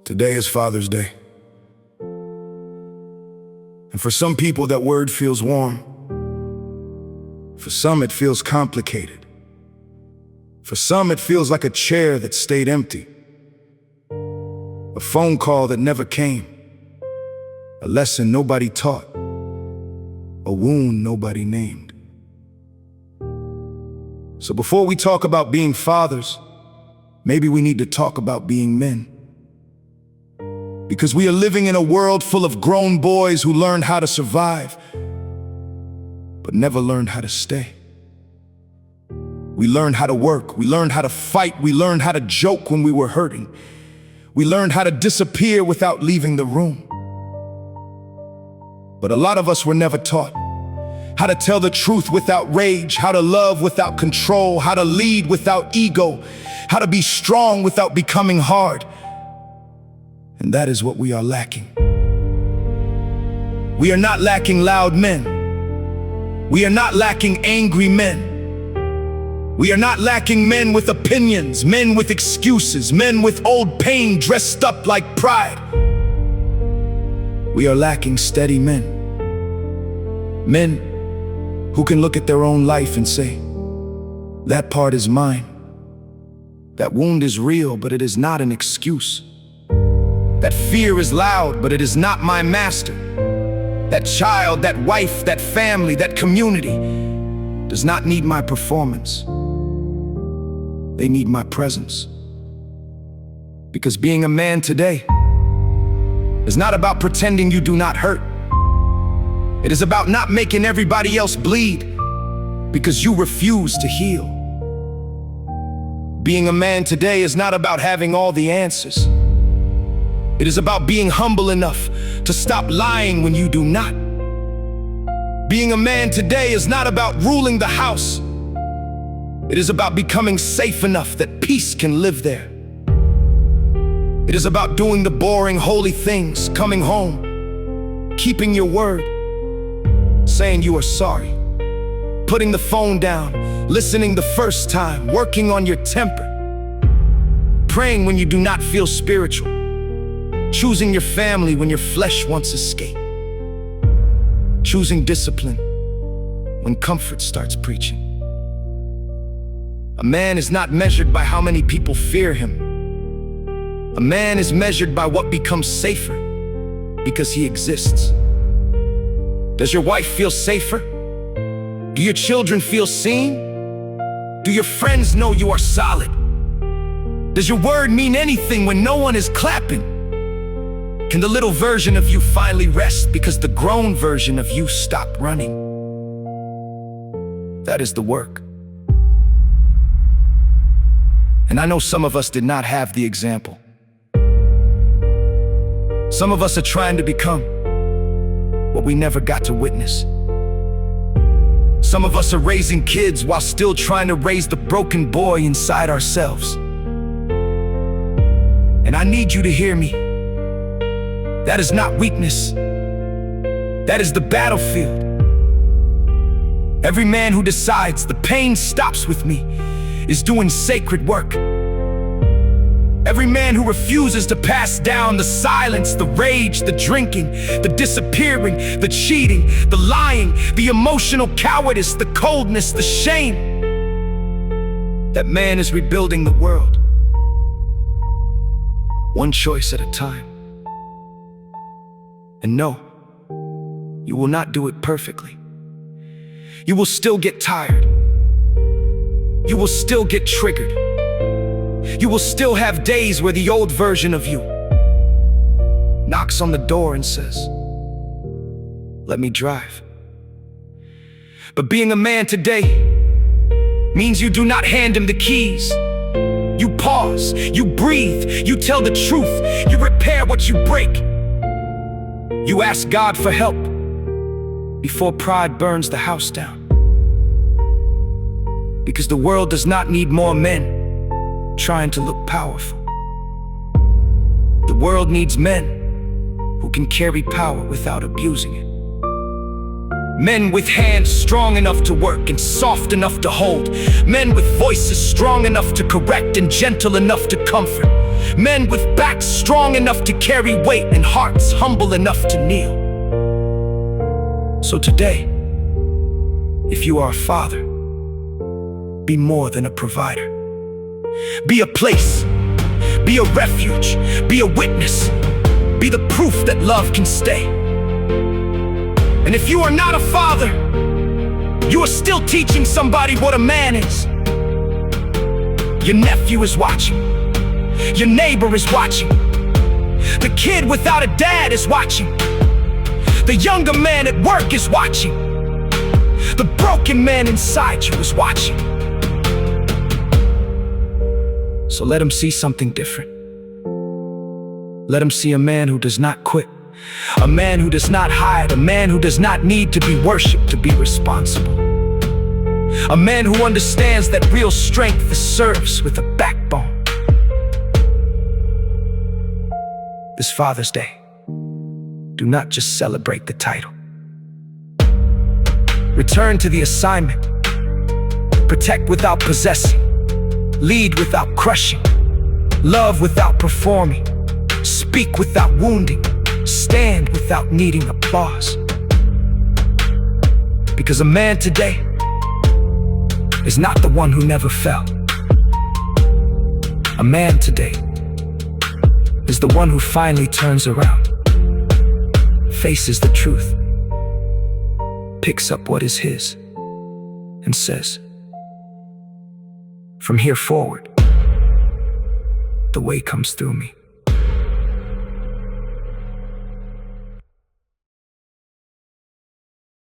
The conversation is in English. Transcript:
Today is Father's Day. And for some people that word feels warm. For some it feels complicated. For some it feels like a chair that stayed empty. A phone call that never came. A lesson nobody taught. A wound nobody named. So before we talk about being fathers, maybe we need to talk about being men. Because we are living in a world full of grown boys who learned how to survive, but never learned how to stay. We learned how to work, we learned how to fight, we learned how to joke when we were hurting. We learned how to disappear without leaving the room. But a lot of us were never taught how to tell the truth without rage, how to love without control, how to lead without ego, how to be strong without becoming hard. And that is what we are lacking. We are not lacking loud men. We are not lacking angry men. We are not lacking men with opinions, men with excuses, men with old pain dressed up like pride. We are lacking steady men. Men who can look at their own life and say, that part is mine. That wound is real, but it is not an excuse. That fear is loud, but it is not my master. That child, that wife, that family, that community does not need my performance. They need my presence. Because being a man today is not about pretending you do not hurt. It is about not making everybody else bleed because you refuse to heal. Being a man today is not about having all the answers. It is about being humble enough to stop lying when you do not. Being a man today is not about ruling the house. It is about becoming safe enough that peace can live there. It is about doing the boring, holy things, coming home, keeping your word, saying you are sorry, putting the phone down, listening the first time, working on your temper, praying when you do not feel spiritual, choosing your family when your flesh wants escape, choosing discipline when comfort starts preaching. A man is not measured by how many people fear him. A man is measured by what becomes safer because he exists. Does your wife feel safer? Do your children feel seen? Do your friends know you are solid? Does your word mean anything when no one is clapping? Can the little version of you finally rest because the grown version of you stopped running? That is the work. And I know some of us did not have the example. Some of us are trying to become what we never got to witness. Some of us are raising kids while still trying to raise the broken boy inside ourselves. And I need you to hear me. That is not weakness. That is the battlefield. Every man who decides the pain stops with me is doing sacred work. Every man who refuses to pass down the silence, the rage, the drinking, the disappearing, the cheating, the lying, the emotional cowardice, the coldness, the shame, that man is rebuilding the world, one choice at a time. And no, you will not do it perfectly. You will still get tired. You will still get triggered. You will still have days where the old version of you knocks on the door and says, let me drive. But being a man today means you do not hand him the keys. You pause, you breathe, you tell the truth, you repair what you break. You ask God for help before pride burns the house down. Because the world does not need more men trying to look powerful. The world needs men who can carry power without abusing it. Men with hands strong enough to work and soft enough to hold. Men with voices strong enough to correct and gentle enough to comfort. Men with backs strong enough to carry weight and hearts humble enough to kneel. So today, if you are a father, be more than a provider. Be a place, be a refuge, be a witness, be the proof that love can stay. And if you are not a father, you are still teaching somebody what a man is. Your nephew is watching, your neighbor is watching, the kid without a dad is watching, the younger man at work is watching, the broken man inside you is watching. So let him see something different. Let him see a man who does not quit, a man who does not hide, a man who does not need to be worshipped to be responsible, a man who understands that real strength is serves with a backbone. This Father's Day, do not just celebrate the title. Return to the assignment. Protect without possessing, lead without crushing, love without performing, speak without wounding, stand without needing applause. Because a man today is not the one who never fell. A man today is the one who finally turns around, faces the truth, picks up what is his, and says, "From here forward, the way comes through me."